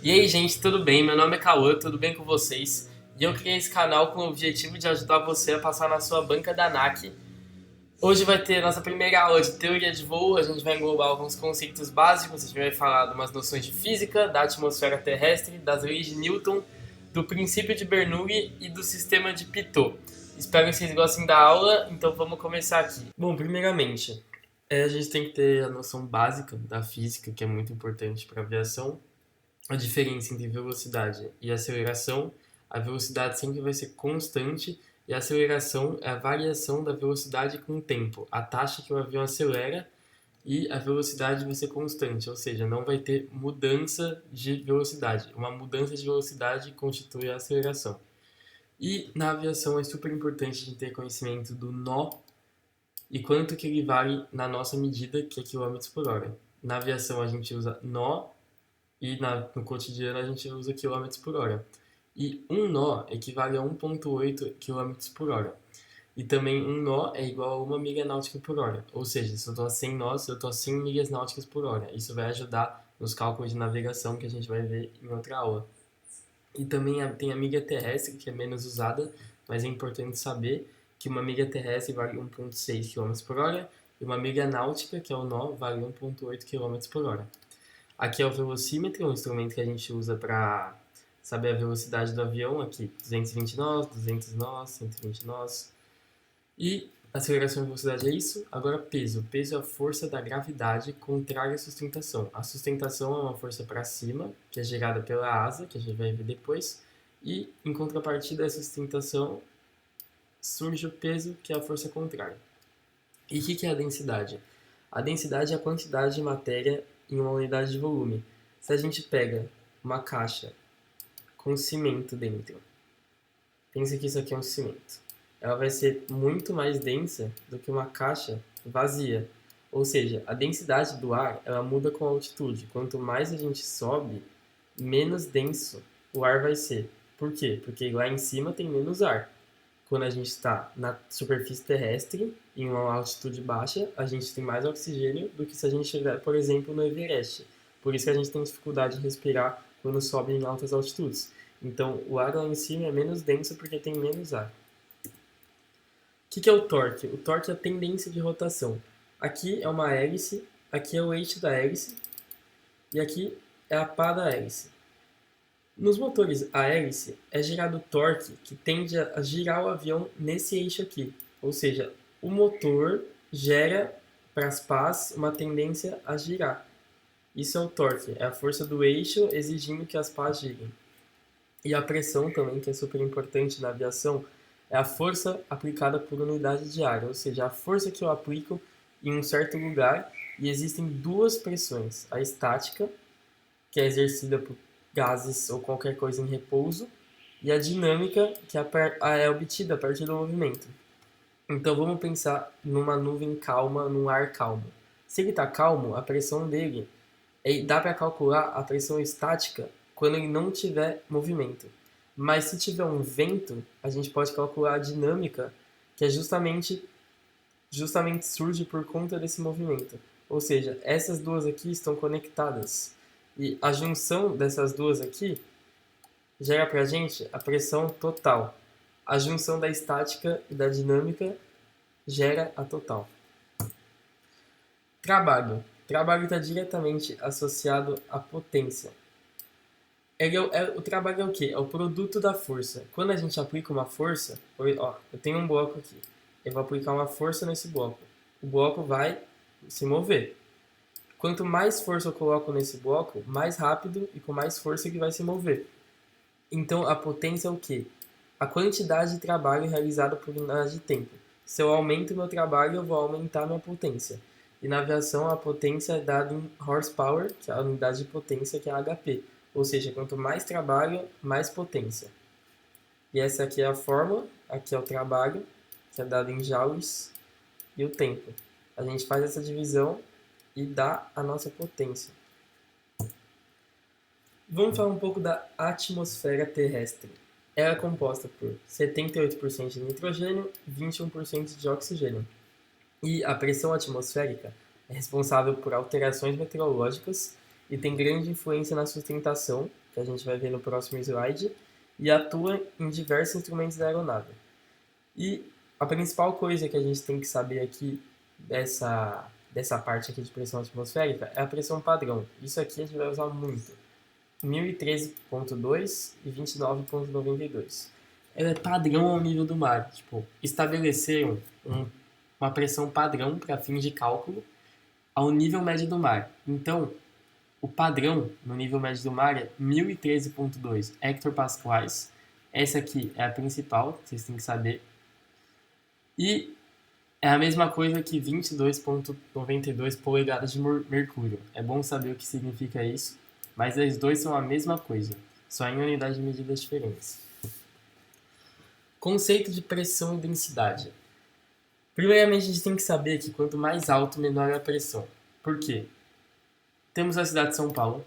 E aí, gente, tudo bem? Meu nome é Cauã, tudo bem com vocês? E eu criei esse canal com o objetivo de ajudar você a passar na sua banca da ANAC. Hoje vai ter nossa primeira aula de teoria de voo, a gente vai englobar alguns conceitos básicos, a gente vai falar de umas noções de física, da atmosfera terrestre, das leis de Newton, do princípio de Bernoulli e do sistema de Pitot. Espero que vocês gostem da aula, então vamos começar aqui. Bom, primeiramente, a gente tem que ter a noção básica da física, que é muito importante para a aviação. A diferença entre velocidade e aceleração, a velocidade sempre vai ser constante e a aceleração é a variação da velocidade com o tempo, a taxa que o avião acelera e a velocidade vai ser constante, ou seja, não vai ter mudança de velocidade. Uma mudança de velocidade constitui a aceleração. E na aviação é super importante a gente ter conhecimento do nó e quanto que ele vale na nossa medida, que é quilômetros por hora. Na aviação a gente usa nó e no cotidiano a gente usa quilômetros por hora. E um nó equivale a 1,8 quilômetros por hora. E também um nó é igual a uma milha náutica por hora. Ou seja, se eu estou a 100 nós, eu estou a 100 milhas náuticas por hora. Isso vai ajudar nos cálculos de navegação que a gente vai ver em outra aula. E também tem a milha terrestre, que é menos usada, mas é importante saber que uma milha terrestre vale 1,6 quilômetros por hora e uma milha náutica, que é o nó, vale 1,8 quilômetros por hora. Aqui é o velocímetro, um instrumento que a gente usa para saber a velocidade do avião. Aqui, 220 nós, 200 nós, 120 nós. E aceleração e velocidade é isso. Agora, peso. Peso é a força da gravidade contrária à sustentação. A sustentação é uma força para cima, que é gerada pela asa, que a gente vai ver depois. E, em contrapartida dessa sustentação, surge o peso, que é a força contrária. E o que é a densidade? A densidade é a quantidade de matéria em uma unidade de volume. Se a gente pega uma caixa com cimento dentro, pensa que isso aqui é um cimento, ela vai ser muito mais densa do que uma caixa vazia. Ou seja, a densidade do ar ela muda com a altitude. Quanto mais a gente sobe, menos denso o ar vai ser. Por quê? Porque lá em cima tem menos ar. Quando a gente está na superfície terrestre, em uma altitude baixa, a gente tem mais oxigênio do que se a gente estiver, por exemplo, no Everest. Por isso que a gente tem dificuldade de respirar quando sobe em altas altitudes. Então, o ar lá em cima é menos denso porque tem menos ar. O que é o torque? O torque é a tendência de rotação. Aqui é uma hélice, aqui é o eixo da hélice e aqui é a pá da hélice. Nos motores a hélice é gerado torque que tende a girar o avião nesse eixo aqui. Ou seja, o motor gera para as pás uma tendência a girar. Isso é o torque, é a força do eixo exigindo que as pás girem. E a pressão também, que é super importante na aviação, é a força aplicada por unidade de área, ou seja, a força que eu aplico em um certo lugar. E existem duas pressões: a estática, que é exercida por gases ou qualquer coisa em repouso, e a dinâmica, que é obtida a partir do movimento. Então vamos pensar numa nuvem calma, num ar calmo. Se ele está calmo, a pressão dele dá para calcular a pressão estática quando ele não tiver movimento. Mas se tiver um vento, a gente pode calcular a dinâmica, que é justamente surge por conta desse movimento. Ou seja, essas duas aqui estão conectadas. E a junção dessas duas aqui gera para a gente a pressão total. A junção da estática e da dinâmica gera a total. Trabalho. Trabalho está diretamente associado à potência. O trabalho é o quê? É o produto da força. Quando a gente aplica uma força, ó, eu tenho um bloco aqui. Eu vou aplicar uma força nesse bloco. O bloco vai se mover. Quanto mais força eu coloco nesse bloco, mais rápido e com mais força ele vai se mover. Então, a potência é o quê? A quantidade de trabalho realizado por unidade de tempo. Se eu aumento meu trabalho, eu vou aumentar minha potência. E na aviação, a potência é dada em horsepower, que é a unidade de potência, que é a HP. Ou seja, quanto mais trabalho, mais potência. E essa aqui é a fórmula, aqui é o trabalho, que é dado em joules, e o tempo. A gente faz essa divisão e dá a nossa potência. Vamos falar um pouco da atmosfera terrestre. Ela é composta por 78% de nitrogênio e 21% de oxigênio. E a pressão atmosférica é responsável por alterações meteorológicas e tem grande influência na sustentação, que a gente vai ver no próximo slide, e atua em diversos instrumentos da aeronave. E a principal coisa que a gente tem que saber aqui dessa parte aqui de pressão atmosférica é a pressão padrão. Isso aqui a gente vai usar muito. 1013.2 e 29.92. Ela é padrão ao nível do mar. Tipo, estabeleceram uma pressão padrão para fins de cálculo ao nível médio do mar. Então, o padrão no nível médio do mar é 1013.2 hectopascais. Essa aqui é a principal, vocês têm que saber. E é a mesma coisa que 22.92 polegadas de mercúrio. É bom saber o que significa isso, mas os dois são a mesma coisa, só em unidades de medidas diferentes. Conceito de pressão e densidade. Primeiramente, a gente tem que saber que quanto mais alto, menor é a pressão. Por quê? Temos a cidade de São Paulo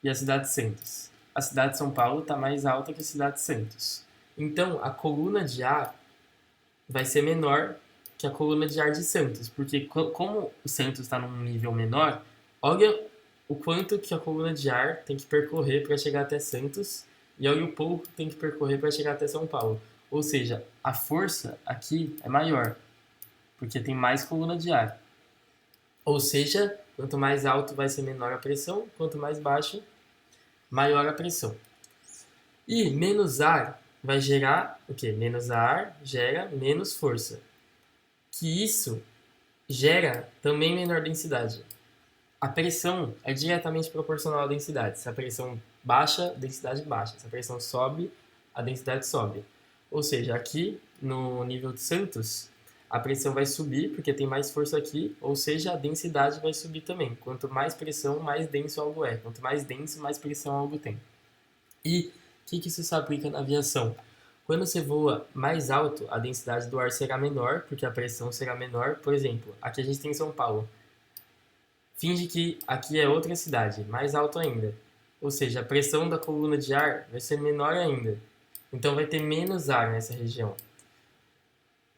e a cidade de Santos. A cidade de São Paulo está mais alta que a cidade de Santos. Então, a coluna de ar vai ser menor que a coluna de ar de Santos, porque como o Santos está num nível menor, olha o quanto que a coluna de ar tem que percorrer para chegar até Santos e olha o pouco que tem que percorrer para chegar até São Paulo. Ou seja, a força aqui é maior, porque tem mais coluna de ar. Ou seja, quanto mais alto vai ser menor a pressão, quanto mais baixo, maior a pressão. E menos ar vai gerar o quê? Menos ar gera menos força. Que isso gera também menor densidade. A pressão é diretamente proporcional à densidade. Se a pressão baixa, a densidade baixa. Se a pressão sobe, a densidade sobe. Ou seja, aqui no nível de Santos, a pressão vai subir porque tem mais força aqui, ou seja, a densidade vai subir também. Quanto mais pressão, mais denso algo é. Quanto mais denso, mais pressão algo tem. E o que isso se aplica na aviação? Quando você voa mais alto, a densidade do ar será menor, porque a pressão será menor. Por exemplo, aqui a gente tem São Paulo. Finge que aqui é outra cidade, mais alto ainda. Ou seja, a pressão da coluna de ar vai ser menor ainda. Então vai ter menos ar nessa região.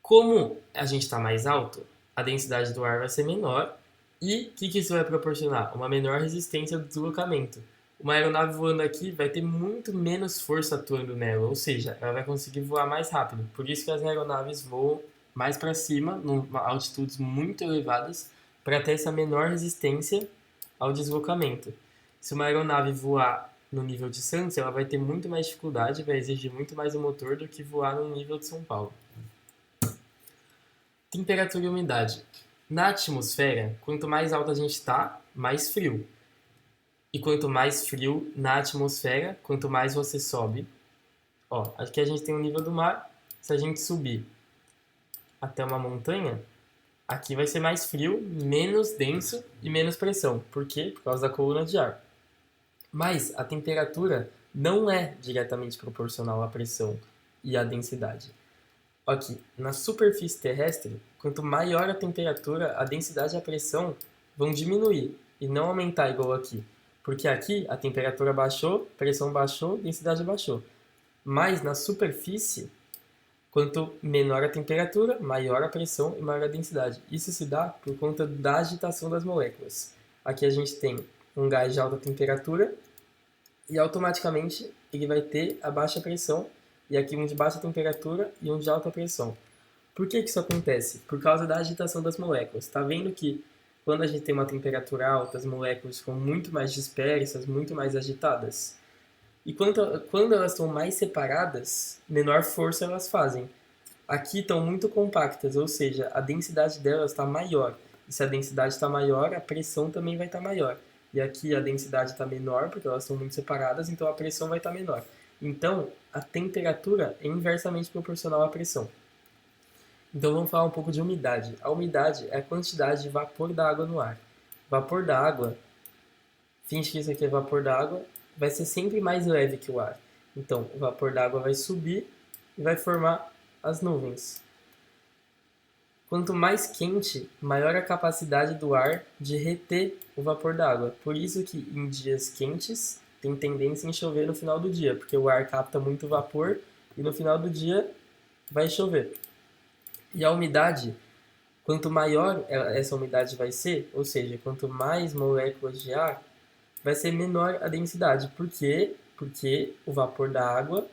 Como a gente está mais alto, a densidade do ar vai ser menor. E o que isso vai proporcionar? Uma menor resistência ao deslocamento. Uma aeronave voando aqui vai ter muito menos força atuando nela, ou seja, ela vai conseguir voar mais rápido. Por isso que as aeronaves voam mais para cima, em altitudes muito elevadas, para ter essa menor resistência ao deslocamento. Se uma aeronave voar no nível de Santos, ela vai ter muito mais dificuldade, vai exigir muito mais o motor do que voar no nível de São Paulo. Temperatura e umidade. Na atmosfera, quanto mais alta a gente está, mais frio. E quanto mais frio na atmosfera, quanto mais você sobe. Ó, aqui a gente tem o nível do mar. Se a gente subir até uma montanha, aqui vai ser mais frio, menos denso e menos pressão. Por quê? Por causa da coluna de ar. Mas a temperatura não é diretamente proporcional à pressão e à densidade. Aqui, na superfície terrestre, quanto maior a temperatura, a densidade e a pressão vão diminuir e não aumentar igual aqui. Porque aqui a temperatura baixou, pressão baixou, densidade baixou. Mas na superfície, quanto menor a temperatura, maior a pressão e maior a densidade. Isso se dá por conta da agitação das moléculas. Aqui a gente tem um gás de alta temperatura e automaticamente ele vai ter a baixa pressão, e aqui um de baixa temperatura e um de alta pressão. Por que isso acontece? Por causa da agitação das moléculas. Está vendo que quando a gente tem uma temperatura alta, as moléculas ficam muito mais dispersas, muito mais agitadas. E quando elas estão mais separadas, menor força elas fazem. Aqui estão muito compactas, ou seja, a densidade delas está maior. E se a densidade está maior, a pressão também vai estar maior. E aqui a densidade está menor, porque elas estão muito separadas, então a pressão vai estar menor. Então, a temperatura é inversamente proporcional à pressão. Então vamos falar um pouco de umidade. A umidade é a quantidade de vapor da água no ar. Vapor da água, finge que isso aqui é vapor da água, vai ser sempre mais leve que o ar. Então, o vapor da água vai subir e vai formar as nuvens. Quanto mais quente, maior a capacidade do ar de reter o vapor da água. Por isso que em dias quentes tem tendência em chover no final do dia, porque o ar capta muito vapor e no final do dia vai chover. E a umidade, quanto maior essa umidade vai ser, ou seja, quanto mais moléculas de ar, vai ser menor a densidade. Por quê? porque o vapor da água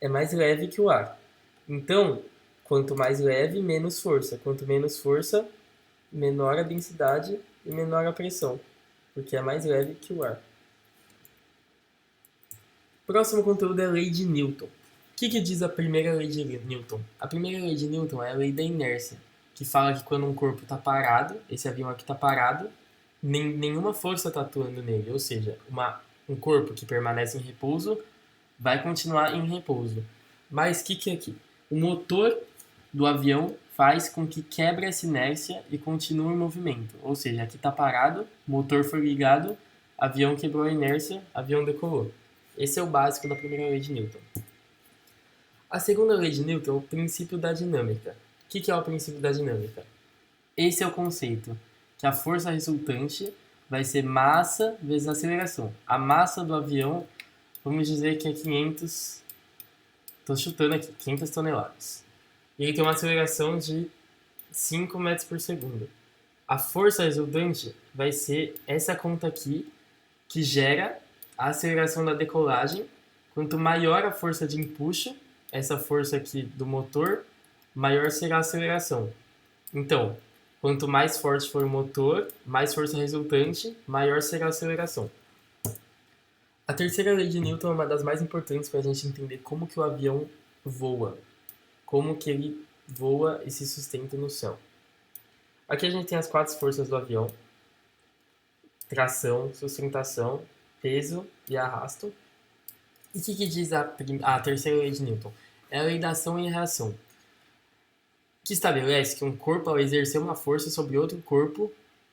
é mais leve que o ar. Então, quanto mais leve, menos força. Quanto menos força, menor a densidade e menor a pressão, porque é mais leve que o ar. Próximo conteúdo é a lei de Newton. O que diz a primeira lei de Newton? A primeira lei de Newton é a lei da inércia, que fala que quando um corpo está parado, esse avião aqui está parado, nenhuma força está atuando nele, ou seja, um corpo que permanece em repouso vai continuar em repouso. Mas o que é aqui? O motor do avião faz com que quebre essa inércia e continue em movimento. Ou seja, aqui está parado, motor foi ligado, avião quebrou a inércia, avião decolou. Esse é o básico da primeira lei de Newton. A segunda lei de Newton é o princípio da dinâmica. O que é o princípio da dinâmica? Esse é o conceito que a força resultante vai ser massa vezes aceleração. A massa do avião, vamos dizer que é 500, estou chutando aqui, 500 toneladas. E ele tem uma aceleração de 5 metros por segundo. A força resultante vai ser essa conta aqui, que gera a aceleração da decolagem. Quanto maior a força de empuxo, essa força aqui do motor, maior será a aceleração. Então, quanto mais forte for o motor, mais força resultante, maior será a aceleração. A terceira lei de Newton é uma das mais importantes para a gente entender como que o avião voa, como que ele voa e se sustenta no céu. Aqui a gente tem as 4 forças do avião: tração, sustentação, peso e arrasto. E o que diz a terceira lei de Newton? É a lei da ação e reação, que estabelece que um corpo, ao exercer uma força sobre outro corpo,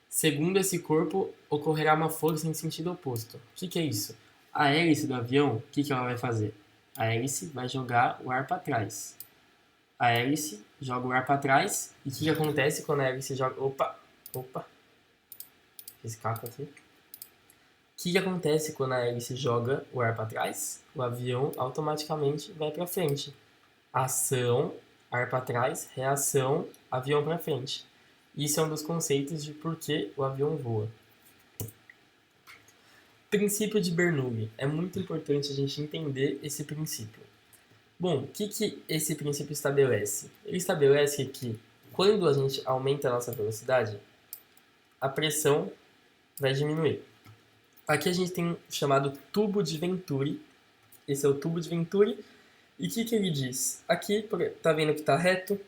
segundo esse corpo, ocorrerá uma força em sentido oposto. O que é isso? A hélice do avião, o que ela vai fazer? A hélice vai jogar o ar para trás. A hélice joga o ar para trás. E o que acontece quando a hélice joga... Opa! Fiz caco aqui. O que acontece quando a hélice joga o ar para trás? O avião automaticamente vai para frente. Ação, ar para trás, reação, avião para frente. Isso é um dos conceitos de por que o avião voa. Princípio de Bernoulli. É muito importante a gente entender esse princípio. Bom, o que esse princípio estabelece? Ele estabelece que quando a gente aumenta a nossa velocidade, a pressão vai diminuir. Aqui a gente tem um chamado tubo de Venturi. Esse é o tubo de Venturi. E o que ele diz? Aqui, tá vendo que está reto?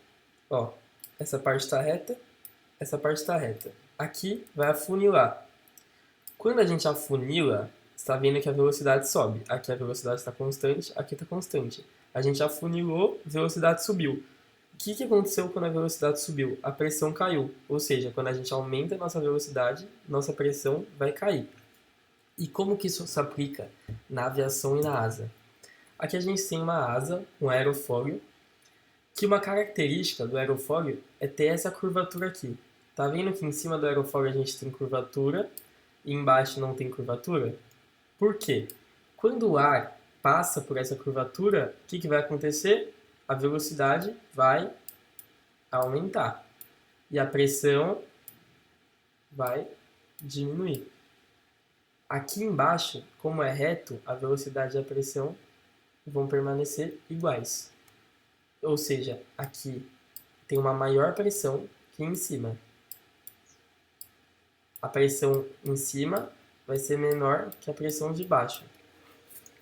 Ó, essa parte está reta, essa parte está reta. Aqui vai afunilar. Quando a gente afunila, está vendo que a velocidade sobe. Aqui a velocidade está constante, aqui está constante. A gente afunilou, a velocidade subiu. O que aconteceu quando a velocidade subiu? A pressão caiu. Ou seja, quando a gente aumenta a nossa velocidade, nossa pressão vai cair. E como que isso se aplica na aviação e na asa? Aqui a gente tem uma asa, um aerofólio, que uma característica do aerofólio é ter essa curvatura aqui. Tá vendo que em cima do aerofólio a gente tem curvatura e embaixo não tem curvatura? Por quê? Quando o ar passa por essa curvatura, o que vai acontecer? A velocidade vai aumentar e a pressão vai diminuir. Aqui embaixo, como é reto, a velocidade e a pressão vão permanecer iguais. Ou seja, aqui tem uma maior pressão que em cima. A pressão em cima vai ser menor que a pressão de baixo.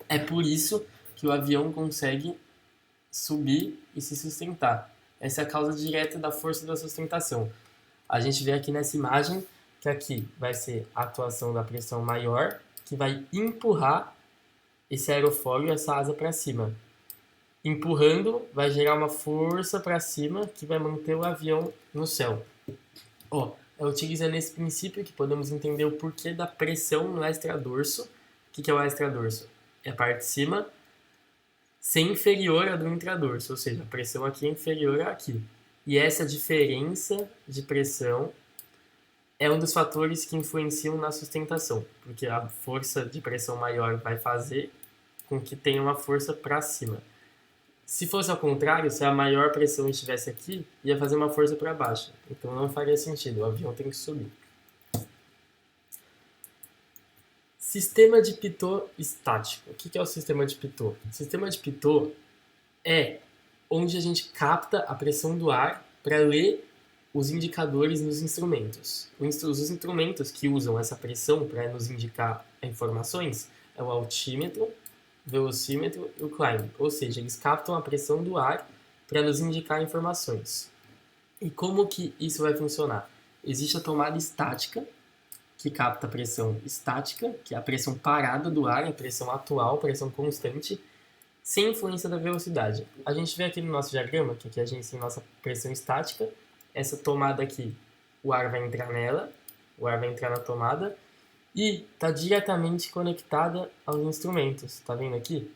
É por isso que o avião consegue subir e se sustentar. Essa é a causa direta da força da sustentação. A gente vê aqui nessa imagem que aqui vai ser a atuação da pressão maior, que vai empurrar esse aerofólio, essa asa para cima. Empurrando, vai gerar uma força para cima que vai manter o avião no céu. Ó, é utilizando esse princípio que podemos entender o porquê da pressão no extradorso. O que é o extradorso? É a parte de cima ser inferior à do intradorso, ou seja, a pressão aqui é inferior a aqui. E essa diferença de pressão é um dos fatores que influenciam na sustentação, porque a força de pressão maior vai fazer com que tenha uma força para cima. Se fosse ao contrário, se a maior pressão estivesse aqui, ia fazer uma força para baixo. Então não faria sentido, o avião tem que subir. Sistema de Pitot estático. O que é o sistema de Pitot? O sistema de Pitot é onde a gente capta a pressão do ar para ler os indicadores nos instrumentos. Os instrumentos que usam essa pressão para nos indicar informações é o altímetro, velocímetro e o climb. Ou seja, eles captam a pressão do ar para nos indicar informações. E como que isso vai funcionar? Existe a tomada estática, que capta a pressão estática, que é a pressão parada do ar, a pressão atual, a pressão constante, sem influência da velocidade. A gente vê aqui no nosso diagrama, que aqui a gente tem nossa pressão estática, essa tomada aqui, o ar vai entrar nela, o ar vai entrar na tomada, e está diretamente conectada aos instrumentos. Tá vendo aqui?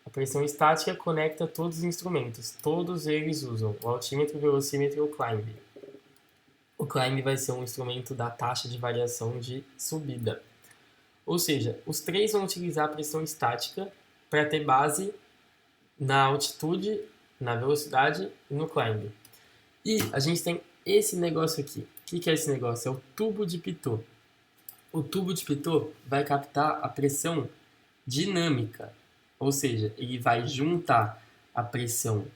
A pressão estática conecta todos os instrumentos, todos eles usam o altímetro, o velocímetro e o climb. O climb vai ser um instrumento da taxa de variação de subida. Ou seja, os três vão utilizar a pressão estática para ter base na altitude, na velocidade e no climb. E a gente tem esse negócio aqui. O que é esse negócio? É o tubo de Pitot. O tubo de Pitot vai captar a pressão dinâmica, ou seja, ele vai juntar a pressão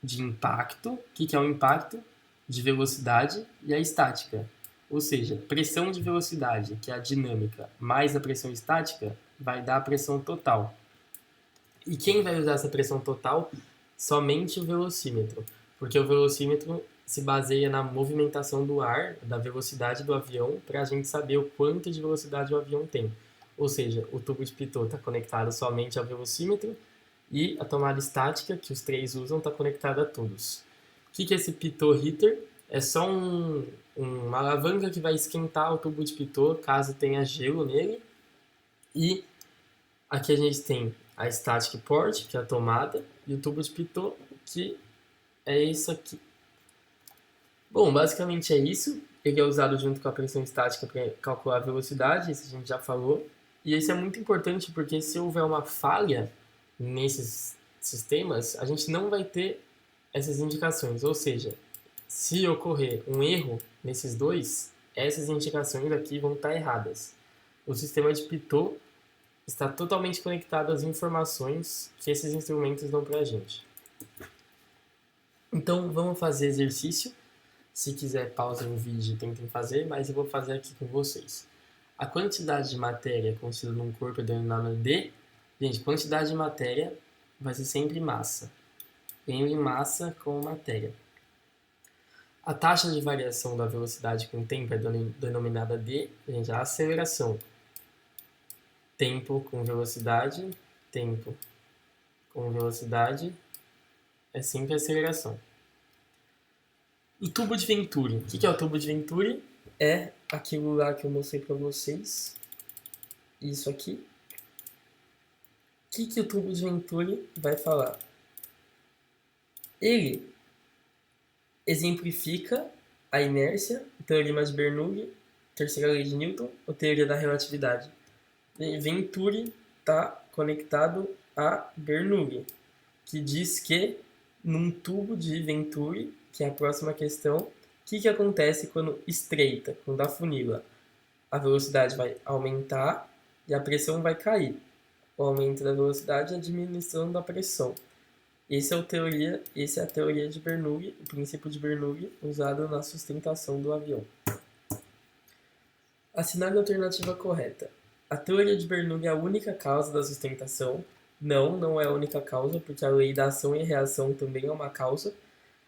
de impacto. O que é o impacto? De velocidade e a estática. Ou seja, pressão de velocidade, que é a dinâmica, mais a pressão estática, vai dar a pressão total. E quem vai usar essa pressão total? Somente o velocímetro. Porque o velocímetro se baseia na movimentação do ar, da velocidade do avião, para a gente saber o quanto de velocidade o avião tem. Ou seja, o tubo de Pitot está conectado somente ao velocímetro e a tomada estática, que os três usam, está conectada a todos. O que é esse Pitot heater? É só uma alavanca que vai esquentar o tubo de Pitot caso tenha gelo nele. E aqui a gente tem a static port, que é a tomada, e o tubo de Pitot, que é isso aqui. Bom, basicamente é isso. Ele é usado junto com a pressão estática para calcular a velocidade, isso a gente já falou. E isso é muito importante porque se houver uma falha nesses sistemas, a gente não vai ter essas indicações. Ou seja, se ocorrer um erro nesses dois, essas indicações aqui vão estar erradas. O sistema de Pitot está totalmente conectado às informações que esses instrumentos dão para a gente. Então, vamos fazer exercício. Se quiser, pausem o vídeo e tentem fazer, mas eu vou fazer aqui com vocês. A quantidade de matéria contida num corpo é denominada de... Gente, quantidade de matéria vai ser sempre massa. Lembre massa com matéria. A taxa de variação da velocidade com o tempo é denominada de... Gente, a aceleração. Tempo com velocidade, tempo com velocidade é sempre aceleração. O tubo de Venturi. O que é o tubo de Venturi? É aquilo lá que eu mostrei para vocês. Isso aqui. O que o tubo de Venturi vai falar? Ele exemplifica a inércia, o teorema de Bernoulli, terceira lei de Newton, ou teoria da relatividade. Venturi está conectado a Bernoulli, que diz que num tubo de Venturi, que é a próxima questão, o que acontece quando estreita, quando afunila? A velocidade vai aumentar e a pressão vai cair. O aumento da velocidade e a diminuição da pressão. Essa é a teoria de Bernoulli, o princípio de Bernoulli usado na sustentação do avião. Assinale a alternativa correta. A teoria de Bernoulli é a única causa da sustentação. Não é a única causa, porque a lei da ação e reação também é uma causa.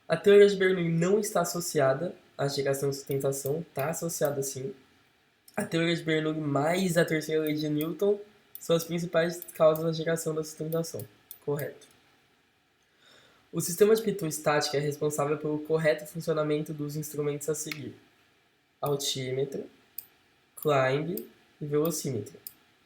A teoria de Bernoulli não está associada à geração e sustentação, está associada sim. A teoria de Bernoulli mais a terceira lei de Newton são as principais causas da geração da sustentação. Correto. O sistema de Pitot estático é responsável pelo correto funcionamento dos instrumentos a seguir: altímetro, climb e velocímetro.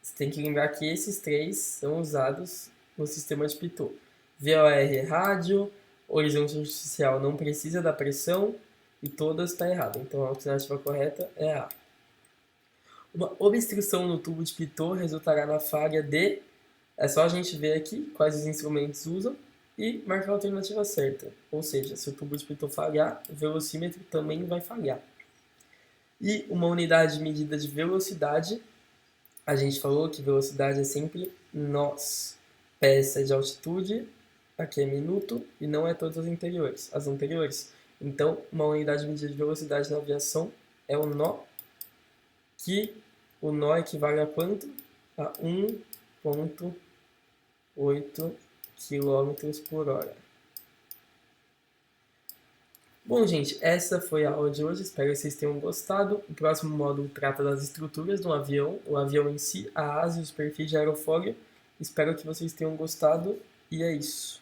Você tem que lembrar que esses três são usados no sistema de Pitot. VOR é rádio, horizonte artificial não precisa da pressão e todas está errada. Então a alternativa correta é a. Uma obstrução no tubo de Pitot resultará na falha de... É só a gente ver aqui quais os instrumentos usam e marcar a alternativa certa. Ou seja, se o tubo de Pitot falhar, o velocímetro também vai falhar. E uma unidade de medida de velocidade A gente falou que velocidade é sempre nós. PS é de altitude, aqui é minuto, e não é todas as anteriores. Então, uma unidade de medida de velocidade na aviação é o nó, que o nó equivale a quanto? A 1,8 km por hora. Bom, gente, essa foi a aula de hoje. Espero que vocês tenham gostado. O próximo módulo trata das estruturas do avião, o avião em si, a asa e os perfis de aerofólio. Espero que vocês tenham gostado e é isso.